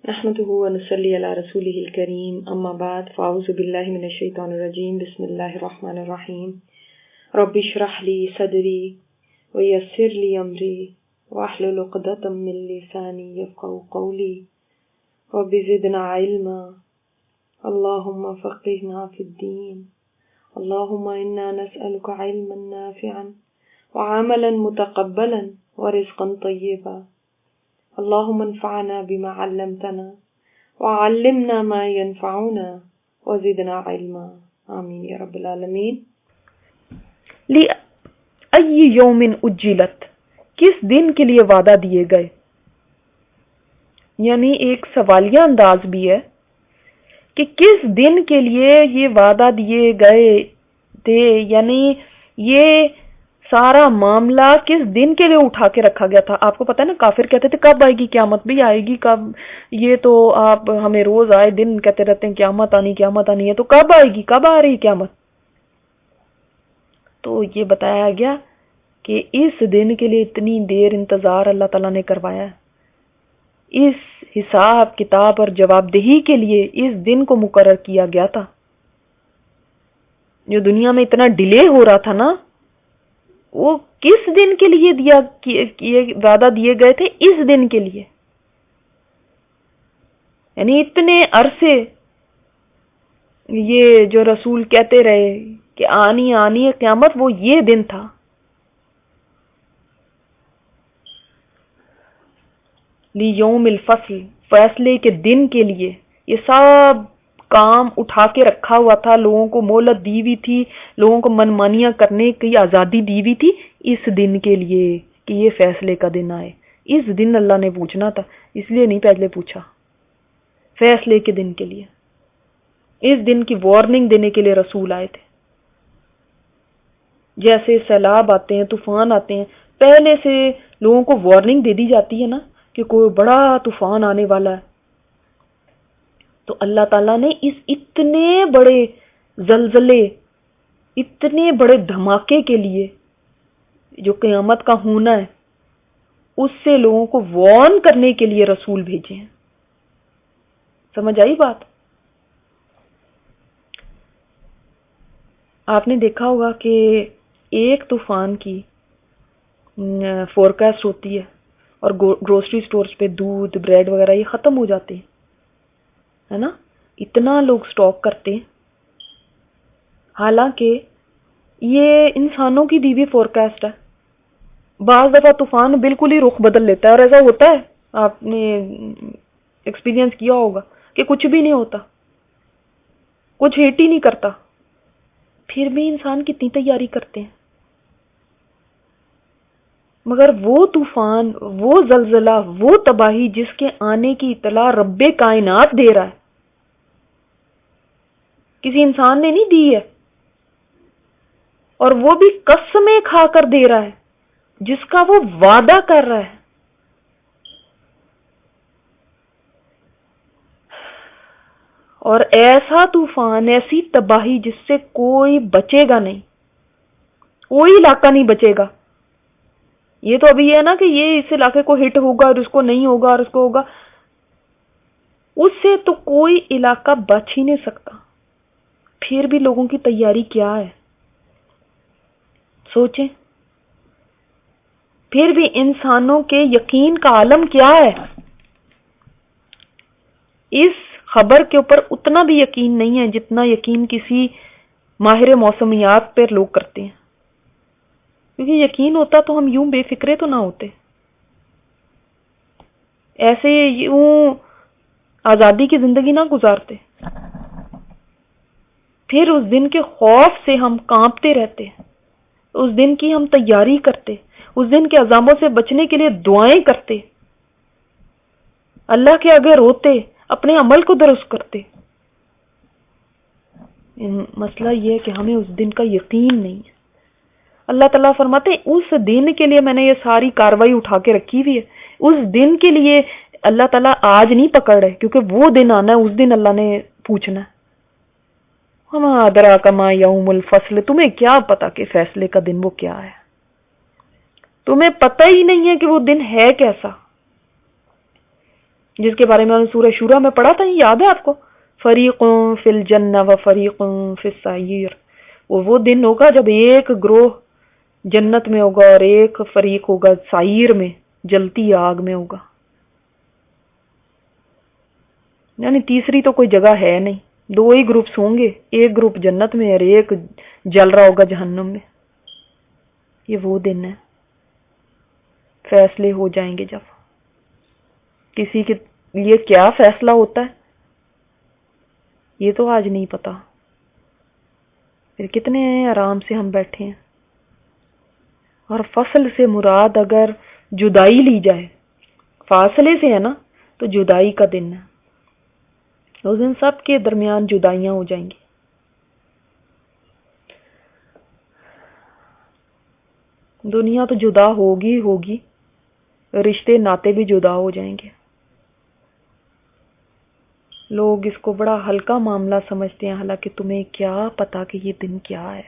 نحمده ونصلي على رسوله الكريم اما بعد فاعوذ بالله من الشيطان الرجيم بسم الله الرحمن الرحيم رب اشرح لي صدري ويسر لي امري واحلل عقدة من لساني يفقهوا قولي رب زدنا علما اللهم فقهنا في الدين اللهم انا نسألك علما نافعا وعملا متقبلا ورزقا طيبا اللهم انفعنا بما علمتنا وعلمنا ما ينفعنا وزدنا علما آمین یا رب العالمین۔ لأي یوم اجلت، کس دن کے لیے وعدہ دیے گئے، یعنی ایک سوالیہ انداز بھی ہے کہ کس دن کے لیے یہ وعدہ دیے گئے تھے، یعنی یہ سارا معاملہ کس دن کے لیے اٹھا کے رکھا گیا تھا۔ آپ کو پتہ ہے نا، کافر کہتے تھے کب آئے گی قیامت، بھی آئے گی کب، یہ تو آپ ہمیں روز آئے دن کہتے رہتے ہیں قیامت آنی ہے، تو کب آئے گی، کب آ رہی قیامت؟ تو یہ بتایا گیا کہ اس دن کے لیے اتنی دیر انتظار اللہ تعالیٰ نے کروایا ہے، اس حساب کتاب اور جواب دہی کے لیے اس دن کو مقرر کیا گیا تھا۔ جو دنیا میں اتنا ڈیلے ہو رہا تھا نا، وہ کس دن کے لیے وعدہ دیے گئے تھے، اس دن کے لیے، یعنی اتنے عرصے یہ جو رسول کہتے رہے کہ آنی ہے قیامت، وہ یہ دن تھا۔ لیوم الفصل، فیصلے کے دن کے لیے یہ سب کام اٹھا کے رکھا ہوا تھا، لوگوں کو مہلت دی ہوئی تھی، لوگوں کو منمانیاں کرنے کی آزادی دی ہوئی تھی اس دن کے لیے کہ یہ فیصلے کا دن آئے۔ اس دن اللہ نے پوچھنا تھا، اس لیے نہیں پہلے پوچھا، فیصلے کے دن کے لیے، اس دن کی وارننگ دینے کے لیے رسول آئے تھے۔ جیسے سیلاب آتے ہیں، طوفان آتے ہیں، پہلے سے لوگوں کو وارننگ دے دی جاتی ہے نا کہ کوئی بڑا طوفان آنے والا ہے، تو اللہ تعالیٰ نے اس اتنے بڑے زلزلے، اتنے بڑے دھماکے کے لیے جو قیامت کا ہونا ہے، اس سے لوگوں کو وارن کرنے کے لیے رسول بھیجے ہیں۔ سمجھ آئی بات؟ آپ نے دیکھا ہوگا کہ ایک طوفان کی فورکاسٹ ہوتی ہے اور گروسری سٹورز پہ دودھ، بریڈ وغیرہ یہ ختم ہو جاتے ہیں، ہے نا، اتنا لوگ سٹاک کرتے ہیں، حالانکہ یہ انسانوں کی دی ہوئی فورکاسٹ ہے۔ بعض دفعہ طوفان بالکل ہی رخ بدل لیتا ہے، اور ایسا ہوتا ہے، آپ نے ایکسپیرینس کیا ہوگا کہ کچھ بھی نہیں ہوتا، کچھ ہٹ ہی نہیں کرتا، پھر بھی انسان کتنی تیاری کرتے ہیں۔ مگر وہ طوفان، وہ زلزلہ، وہ تباہی جس کے آنے کی اطلاع رب کائنات دے رہا ہے، کسی انسان نے نہیں دی ہے، اور وہ بھی قسمیں کھا کر دے رہا ہے، جس کا وہ وعدہ کر رہا ہے۔ اور ایسا طوفان، ایسی تباہی جس سے کوئی بچے گا نہیں، کوئی علاقہ نہیں بچے گا۔ یہ تو ابھی ہے نا کہ یہ اس علاقے کو ہٹ ہوگا اور اس کو نہیں ہوگا اور اس کو ہوگا، اس سے تو کوئی علاقہ بچ ہی نہیں سکتا۔ پھر بھی لوگوں کی تیاری کیا ہے، سوچیں، پھر بھی انسانوں کے یقین کا عالم کیا ہے۔ اس خبر کے اوپر اتنا بھی یقین نہیں ہے جتنا یقین کسی ماہر موسمیات پر لوگ کرتے ہیں، کیونکہ یقین ہوتا تو ہم یوں بے فکرے تو نہ ہوتے، ایسے یوں آزادی کی زندگی نہ گزارتے، پھر اس دن کے خوف سے ہم کانپتے رہتے، اس دن کی ہم تیاری کرتے، اس دن کے عذابوں سے بچنے کے لیے دعائیں کرتے، اللہ کے آگے روتے، اپنے عمل کو درست کرتے۔ مسئلہ یہ ہے کہ ہمیں اس دن کا یقین نہیں ہے۔ اللہ تعالیٰ فرماتے ہیں اس دن کے لیے میں نے یہ ساری کاروائی اٹھا کے رکھی ہوئی ہے، اس دن کے لیے اللہ تعالیٰ آج نہیں پکڑ رہے، کیونکہ وہ دن آنا ہے، اس دن اللہ نے پوچھنا ہے۔ وما ادراک ما یوم الفصل، تمہیں کیا پتا کہ فیصلے کا دن وہ کیا ہے، تمہیں پتہ ہی نہیں ہے کہ وہ دن ہے کیسا۔ جس کے بارے میں سورہ شورا میں پڑھا تھا، یاد ہے آپ کو؟ فریقٌ فی الجنہ و فریقٌ فی السعیر. وہ دن ہوگا جب ایک گروہ جنت میں ہوگا اور ایک فریق ہوگا سعیر میں، جلتی آگ میں ہوگا. یعنی تیسری تو کوئی جگہ ہے نہیں، دو ہی گروپس ہوں گے، ایک گروپ جنت میں اور ایک جل رہا ہوگا جہنم میں. یہ وہ دن ہے، فیصلے ہو جائیں گے. جب کسی کے لیے کیا فیصلہ ہوتا ہے یہ تو آج نہیں پتا. پھر کتنے آرام سے ہم بیٹھے ہیں. اور فصل سے مراد اگر جدائی لی جائے، فاصلے سے ہے نا، تو جدائی کا دن ہے. اس دن سب کے درمیان جدائیاں ہو جائیں گی. دنیا تو جدا ہوگی، رشتے ناطے بھی جدا ہو جائیں گے. لوگ اس کو بڑا ہلکا معاملہ سمجھتے ہیں، حالانکہ تمہیں کیا پتا کہ یہ دن کیا ہے،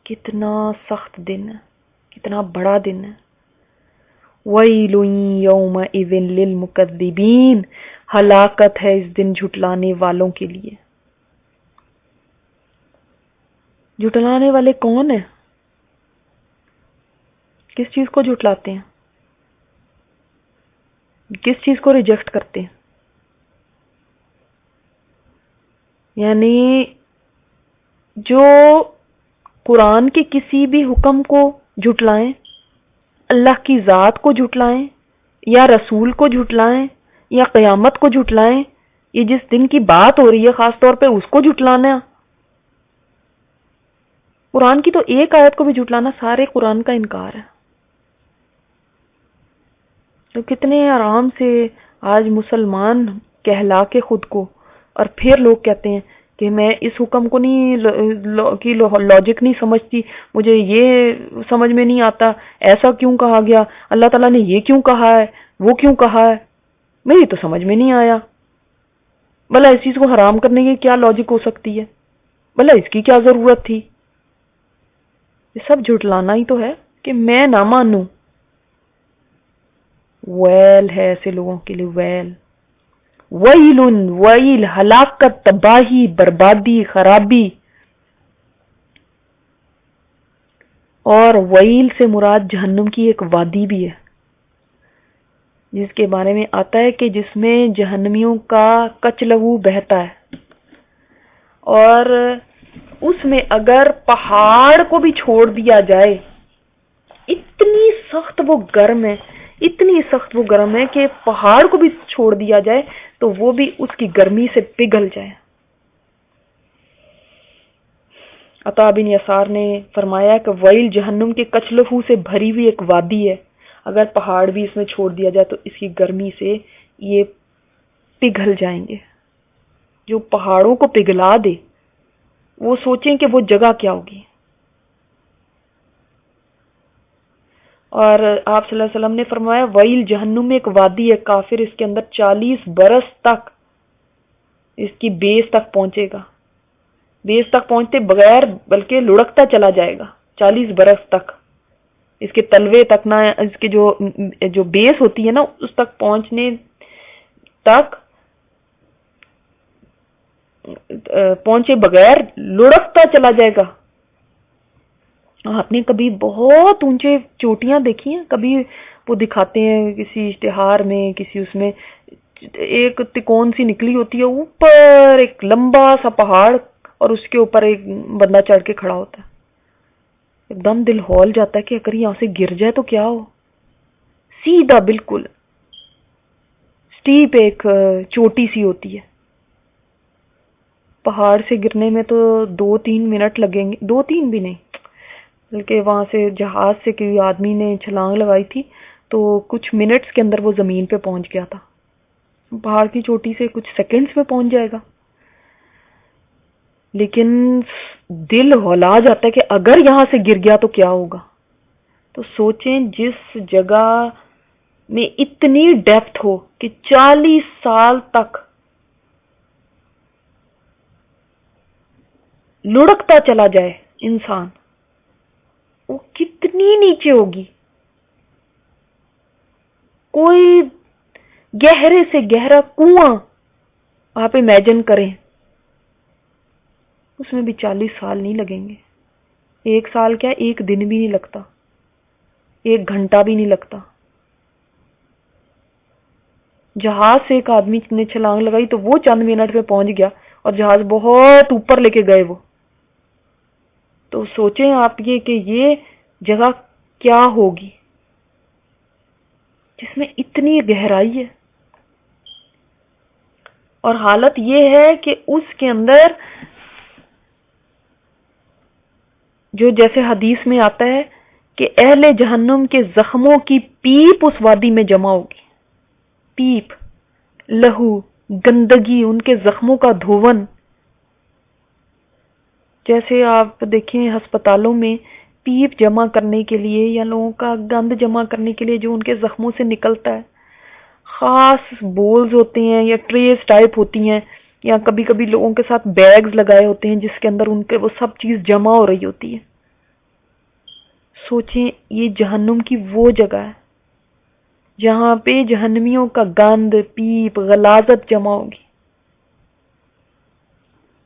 کتنا سخت دن ہے، کتنا بڑا دن ہے. وَيْلٌ يَوْمَئِذٍ لِّلْمُكَذِّبِينَ، ہلاکت ہے اس دن جھٹلانے والوں کے لیے. جھٹلانے والے کون ہیں؟ کس چیز کو جھٹلاتے ہیں؟ کس چیز کو ریجیکٹ کرتے ہیں؟ یعنی جو قرآن کے کسی بھی حکم کو جھٹلائیں، اللہ کی ذات کو جھٹلائیں، یا رسول کو جھٹلائیں، یا قیامت کو جھٹلائیں، یہ جس دن کی بات ہو رہی ہے خاص طور پہ اس کو جھٹلانا. قرآن کی تو ایک آیت کو بھی جھٹلانا سارے قرآن کا انکار ہے. تو کتنے آرام سے آج مسلمان کہلا کے خود کو، اور پھر لوگ کہتے ہیں کہ میں اس حکم کو کی لاجک نہیں سمجھتی، مجھے یہ سمجھ میں نہیں آتا، ایسا کیوں کہا گیا، اللہ تعالیٰ نے یہ کیوں کہا ہے، وہ کیوں کہا ہے، میری تو سمجھ میں نہیں آیا. بھلا اس چیز کو حرام کرنے کی کیا لاجک ہو سکتی ہے، بھلا اس کی کیا ضرورت تھی. یہ سب جھٹلانا ہی تو ہے کہ میں نہ مانوں. ویل ہے ایسے لوگوں کے لیے، ویل، ویل، ہلاکت، تباہی، بربادی، خرابی. اور ویل سے مراد جہنم کی ایک وادی بھی ہے، جس کے بارے میں آتا ہے کہ جس میں جہنمیوں کا کچ لہو بہتا ہے. اور اس میں اگر پہاڑ کو بھی چھوڑ دیا جائے، اتنی سخت وہ گرم ہے، اتنی سخت وہ گرم ہے کہ پہاڑ کو بھی چھوڑ دیا جائے تو وہ بھی اس کی گرمی سے پگھل جائے. عطا بن یسار نے فرمایا کہ ویل جہنم کے کچلفو سے بھری ہوئی ایک وادی ہے، اگر پہاڑ بھی اس میں چھوڑ دیا جائے تو اس کی گرمی سے یہ پگھل جائیں گے. جو پہاڑوں کو پگھلا دے وہ سوچیں کہ وہ جگہ کیا ہوگی. اور آپ صلی اللہ علیہ وسلم نے فرمایا ویل جہنم میں ایک وادی ہے، کافر اس کے اندر 40 برس تک اس کی بیس تک پہنچے گا، بیس تک پہنچتے بغیر بلکہ لڑکتا چلا جائے گا 40 برس تک. اس کے تلوے تک نہ، اس کے جو بیس ہوتی ہے نا اس تک پہنچنے تک پہنچے بغیر لڑکتا چلا جائے گا. آپ نے کبھی بہت اونچے چوٹیاں دیکھی ہیں؟ کبھی وہ دکھاتے ہیں کسی اشتہار میں، کسی اس میں ایک تکون سی نکلی ہوتی ہے اوپر ایک لمبا سا پہاڑ، اور اس کے اوپر ایک بندہ چڑھ کے کھڑا ہوتا ہے. ایک دم دل ہول جاتا ہے کہ اگر یہاں سے گر جائے تو کیا ہو. سیدھا بالکل سٹیپ ایک چوٹی سی ہوتی ہے. پہاڑ سے گرنے میں تو 2-3 منٹ لگیں گے، 2-3 بھی نہیں، بلکہ وہاں سے جہاز سے کوئی آدمی نے چھلانگ لگائی تھی تو کچھ منٹس کے اندر وہ زمین پہ پہنچ گیا تھا. پہاڑ کی چوٹی سے کچھ سیکنڈز میں پہنچ جائے گا. لیکن دل ہولا جاتا ہے کہ اگر یہاں سے گر گیا تو کیا ہوگا. تو سوچیں جس جگہ میں اتنی ڈیپتھ ہو کہ 40 سال تک لڑکتا چلا جائے انسان، وہ کتنی نیچے ہوگی. کوئی گہرے سے گہرا کنواں آپ امیجن کریں، اس میں بھی 40 سال نہیں لگیں گے. 1 سال کیا، 1 دن بھی نہیں لگتا، 1 گھنٹہ بھی نہیں لگتا. جہاز سے ایک آدمی نے چھلانگ لگائی تو وہ چند منٹ میں پہنچ گیا اور جہاز بہت اوپر لے کے گئے وہ. تو سوچیں آپ یہ کہ یہ جگہ کیا ہوگی جس میں اتنی گہرائی ہے. اور حالت یہ ہے کہ اس کے اندر جو جیسے حدیث میں آتا ہے کہ اہل جہنم کے زخموں کی پیپ اس وادی میں جمع ہوگی. پیپ، لہو، گندگی، ان کے زخموں کا دھون. جیسے آپ دیکھیں ہسپتالوں میں پیپ جمع کرنے کے لیے یا لوگوں کا گند جمع کرنے کے لیے جو ان کے زخموں سے نکلتا ہے، خاص بولز ہوتے ہیں یا ٹریز ٹائپ ہوتی ہیں، یا کبھی کبھی لوگوں کے ساتھ بیگز لگائے ہوتے ہیں جس کے اندر ان کے وہ سب چیز جمع ہو رہی ہوتی ہے. سوچیں یہ جہنم کی وہ جگہ ہے جہاں پہ جہنمیوں کا گند، پیپ، غلاظت جمع ہوگی.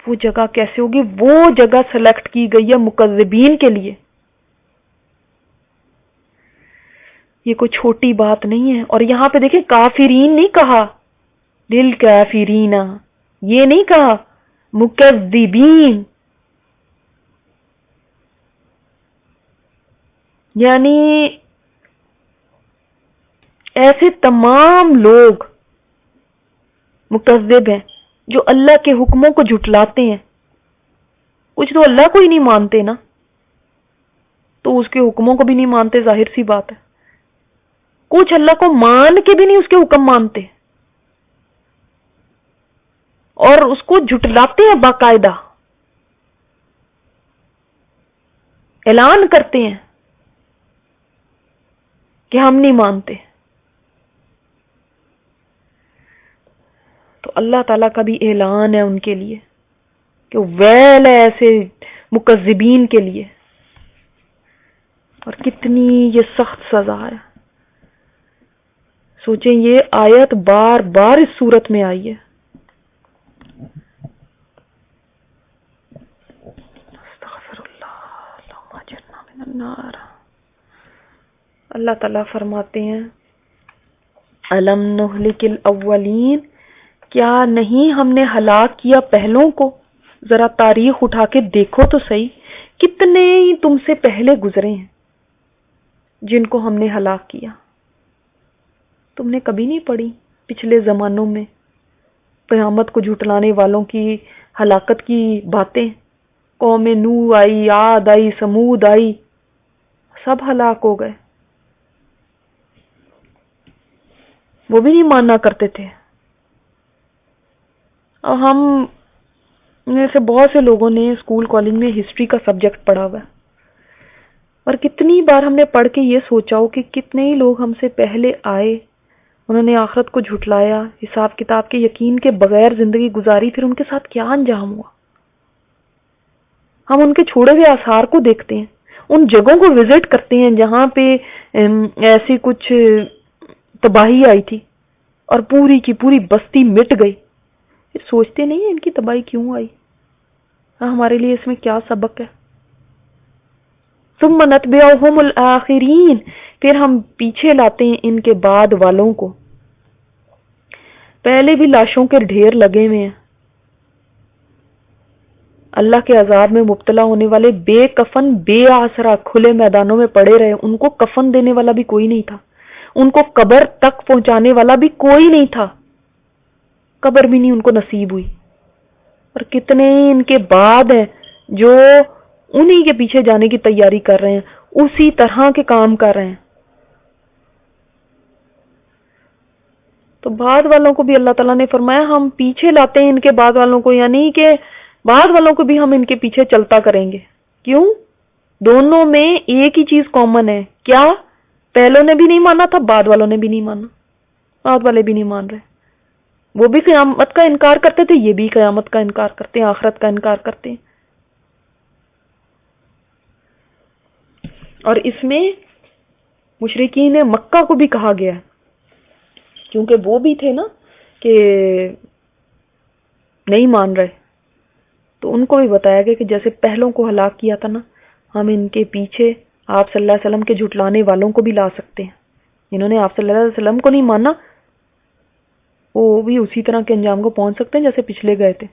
وہ جگہ کیسے ہوگی؟ وہ جگہ سلیکٹ کی گئی ہے مکذبین کے لیے. یہ کوئی چھوٹی بات نہیں ہے. اور یہاں پہ دیکھیں کافرین نہیں کہا، للکافرین، یہ نہیں کہا مکذبین. یعنی ایسے تمام لوگ مکذب ہیں جو اللہ کے حکموں کو جھٹلاتے ہیں. کچھ تو اللہ کو ہی نہیں مانتے نا، تو اس کے حکموں کو بھی نہیں مانتے، ظاہر سی بات ہے. کچھ اللہ کو مان کے بھی نہیں اس کے حکم مانتے اور اس کو جھٹلاتے ہیں، باقاعدہ اعلان کرتے ہیں کہ ہم نہیں مانتے. تو اللہ تعالیٰ کا بھی اعلان ہے ان کے لیے کہ ویل ہے ایسے مکذبین کے لیے. اور کتنی یہ سخت سزا ہے. سوچیں یہ آیت بار بار اس صورت میں آئی ہے. استغفر اللہ، اللہم اجرنا من النار. اللہ تعالیٰ فرماتے ہیں الم نہلک الاولین، کیا نہیں ہم نے ہلاک کیا پہلوں کو؟ ذرا تاریخ اٹھا کے دیکھو تو صحیح، کتنے ہی تم سے پہلے گزرے ہیں جن کو ہم نے ہلاک کیا. تم نے کبھی نہیں پڑھی پچھلے زمانوں میں قیامت کو جھٹلانے والوں کی ہلاکت کی باتیں؟ قوم نوح آئی، عاد آئی، سمود آئی، سب ہلاک ہو گئے. وہ بھی نہیں ماننا کرتے تھے. اور ہم میں سے بہت سے لوگوں نے اسکول کالج میں ہسٹری کا سبجیکٹ پڑھا ہوا ہے، اور کتنی بار ہم نے پڑھ کے یہ سوچا ہو کہ کتنے ہی لوگ ہم سے پہلے آئے، انہوں نے آخرت کو جھٹلایا، حساب کتاب کے یقین کے بغیر زندگی گزاری، پھر ان کے ساتھ کیا انجام ہوا. ہم ان کے چھوڑے ہوئے آثار کو دیکھتے ہیں، ان جگہوں کو وزٹ کرتے ہیں جہاں پہ ایسی کچھ تباہی آئی تھی اور پوری کی پوری بستی مٹ گئی. پھر سوچتے نہیں ہیں ان کی تباہی کیوں آئی، ہمارے لیے اس میں کیا سبق ہے. ثم نتبعہم الآخرین، پھر ہم پیچھے لاتے ہیں ان کے بعد والوں کو. پہلے بھی لاشوں کے ڈھیر لگے ہوئے ہیں. اللہ کے عذاب میں مبتلا ہونے والے بے کفن بے آسرا کھلے میدانوں میں پڑے رہے. ان کو کفن دینے والا بھی کوئی نہیں تھا، ان کو قبر تک پہنچانے والا بھی کوئی نہیں تھا، قبر بھی نہیں ان کو نصیب ہوئی. اور کتنے ان کے بعد ہیں جو انہی کے پیچھے جانے کی تیاری کر رہے ہیں، اسی طرح کے کام کر رہے ہیں. تو بعد والوں کو بھی اللہ تعالیٰ نے فرمایا ہم پیچھے لاتے ہیں ان کے بعد والوں کو، یعنی کہ بعد والوں کو بھی ہم ان کے پیچھے چلتا کریں گے. کیوں؟ دونوں میں ایک ہی چیز کامن ہے. کیا؟ پہلوں نے بھی نہیں مانا تھا، بعد والوں نے بھی نہیں مانا. بعد والے بھی نہیں مان رہے. وہ بھی قیامت کا انکار کرتے تھے، یہ بھی قیامت کا انکار کرتے ہیں، آخرت کا انکار کرتے ہیں. اور اس میں مشرکین مکہ کو بھی کہا گیا ہے کیونکہ وہ بھی تھے نا کہ نہیں مان رہے، تو ان کو بھی بتایا گیا کہ جیسے پہلوں کو ہلاک کیا تھا نا، ہم ان کے پیچھے آپ صلی اللہ علیہ وسلم کے جھٹلانے والوں کو بھی لا سکتے ہیں. جنہوں نے آپ صلی اللہ علیہ وسلم کو نہیں مانا وہ بھی اسی طرح کے انجام کو پہنچ سکتے ہیں جیسے پچھلے گئے تھے.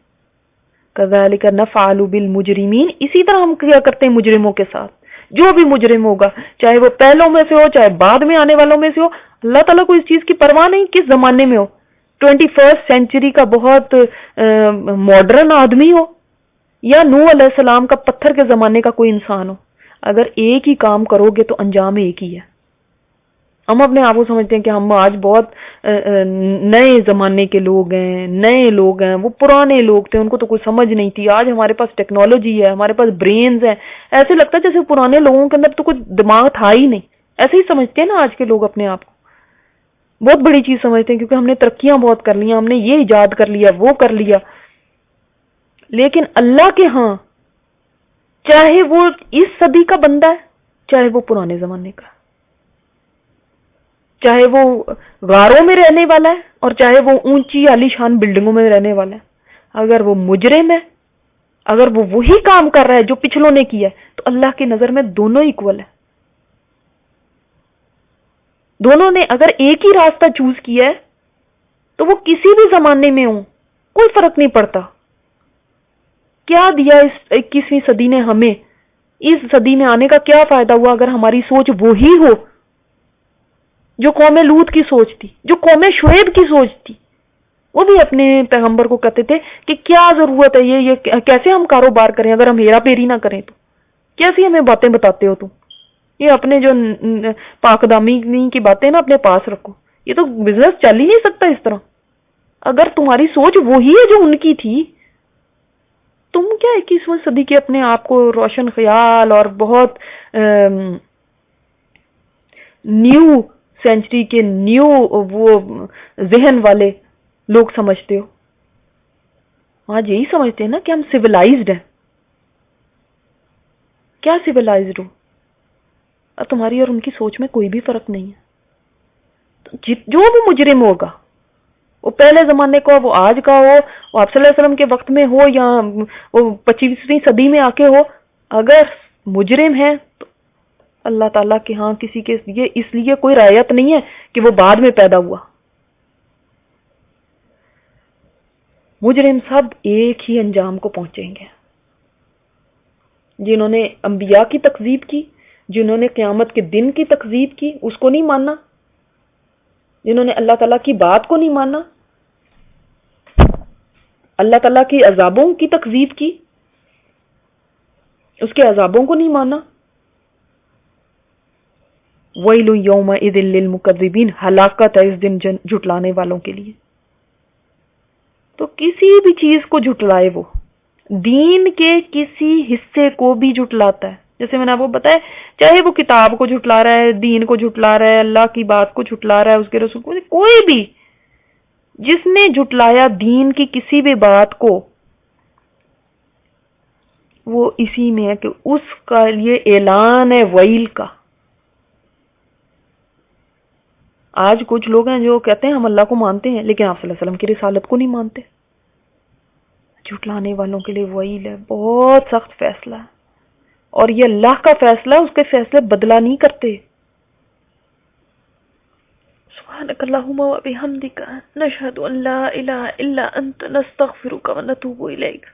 کذالک نفعل بالمجرمین، اسی طرح ہم کیا کرتے ہیں مجرموں کے ساتھ. جو بھی مجرم ہوگا، چاہے وہ پہلوں میں سے ہو چاہے بعد میں آنے والوں میں سے ہو، اللہ تعالیٰ کو اس چیز کی پرواہ نہیں کس زمانے میں ہو. 21 سینچری کا بہت ماڈرن آدمی ہو یا نوح علیہ السلام کا پتھر کے زمانے کا کوئی انسان ہو، اگر ایک ہی کام کرو گے تو انجام ایک ہی ہے. ہم اپنے آپ کو سمجھتے ہیں کہ ہم آج بہت نئے زمانے کے لوگ ہیں، نئے لوگ ہیں، وہ پرانے لوگ تھے ان کو تو کوئی سمجھ نہیں تھی. آج ہمارے پاس ٹیکنالوجی ہے، ہمارے پاس برینز ہیں، ایسے لگتا ہے جیسے پرانے لوگوں کے اندر تو کوئی دماغ تھا ہی نہیں. ایسے ہی سمجھتے ہیں نا آج کے لوگ اپنے آپ کو، بہت بڑی چیز سمجھتے ہیں کیونکہ ہم نے ترقیاں بہت کر لی ہیں، ہم نے یہ ایجاد کر لیا وہ کر لیا. لیکن اللہ کے ہاں چاہے وہ اس صدی کا بندہ ہے چاہے وہ پرانے زمانے کا، چاہے وہ غاروں میں رہنے والا ہے اور چاہے وہ اونچی عالی شان بلڈنگوں میں رہنے والا ہے، اگر وہ مجرم ہے، اگر وہ وہی کام کر رہا ہے جو پچھلوں نے کیا ہے، تو اللہ کی نظر میں دونوں ایکول ہیں. دونوں نے اگر ایک ہی راستہ چوز کیا ہے تو وہ کسی بھی زمانے میں ہوں کوئی فرق نہیں پڑتا. کیا دیا اس 21ویں صدی نے ہمیں؟ اس صدی میں آنے کا کیا فائدہ ہوا اگر ہماری سوچ وہی ہو جو قوم لوط کی سوچ تھی، جو قوم شعیب کی سوچ تھی. وہ بھی اپنے پیغمبر کو کہتے تھے کہ کیا ضرورت ہے یہ کیسے ہم کاروبار کریں اگر ہم ہیرا پھیری نہ کریں تو، کیسی ہمیں باتیں بتاتے ہو تم؟ یہ اپنے جو پاک دامی کی باتیں نا اپنے پاس رکھو، یہ تو بزنس چل ہی نہیں سکتا اس طرح. اگر تمہاری سوچ وہی ہے جو ان کی تھی، تم کیا 21ویں صدی کے اپنے آپ کو روشن خیال اور بہت نیو سینچری کے نیو وہ ذہن والے لوگ سمجھتے ہو؟ آج یہی سمجھتے ہیں نا کہ ہم سیولائزڈ ہیں. کیا سیولائزڈ ہو؟ اور تمہاری اور ان کی سوچ میں کوئی بھی فرق نہیں ہے. جو بھی مجرم ہوگا، وہ پہلے زمانے کا ہو، وہ آج کا ہو، وہ آپ صلی اللہ علیہ وسلم کے وقت میں ہو یا وہ 25ویں صدی میں آ کے ہو، اگر مجرم ہے تو اللہ تعالیٰ کے ہاں کسی کے لیے اس لیے کوئی رعایت نہیں ہے کہ وہ بعد میں پیدا ہوا. مجرم سب ایک ہی انجام کو پہنچیں گے. جنہوں نے انبیاء کی تکذیب کی، جنہوں نے قیامت کے دن کی تکذیب کی، اس کو نہیں ماننا، جنہوں نے اللہ تعالیٰ کی بات کو نہیں ماننا، اللہ تعالیٰ کی عذابوں کی تکذیب کی، اس کے عذابوں کو نہیں مانا، وَيْلٌ يَوْمَئِذٍ لِّلْمُكَذِّبِينَ، ہلاکت ہے اس دن جھٹلانے والوں کے لیے. تو کسی بھی چیز کو جھٹلائے، وہ دین کے کسی حصے کو بھی جھٹلاتا ہے. جیسے میں نے آپ کو بتایا، چاہے وہ کتاب کو جھٹلا رہا ہے، دین کو جھٹلا رہا ہے، اللہ کی بات کو جھٹلا رہا ہے، اس کے رسول کو، کوئی بھی جس نے جھٹلایا دین کی کسی بھی بات کو، وہ اسی میں ہے کہ اس کا یہ اعلان ہے ویل کا. آج کچھ لوگ ہیں جو کہتے ہیں ہم اللہ کو مانتے ہیں لیکن آپ صلی اللہ علیہ وسلم کی رسالت کو نہیں مانتے. جھٹلانے والوں کے لیے ویل ہے، بہت سخت فیصلہ ہے، اور یہ اللہ کا فیصلہ ہے، اس کے فیصلے بدلا نہیں کرتے. سبحانک اللہم و بحمدک، نشہد ان لا الہ الا انت، نستغفرک و نتوب الیک.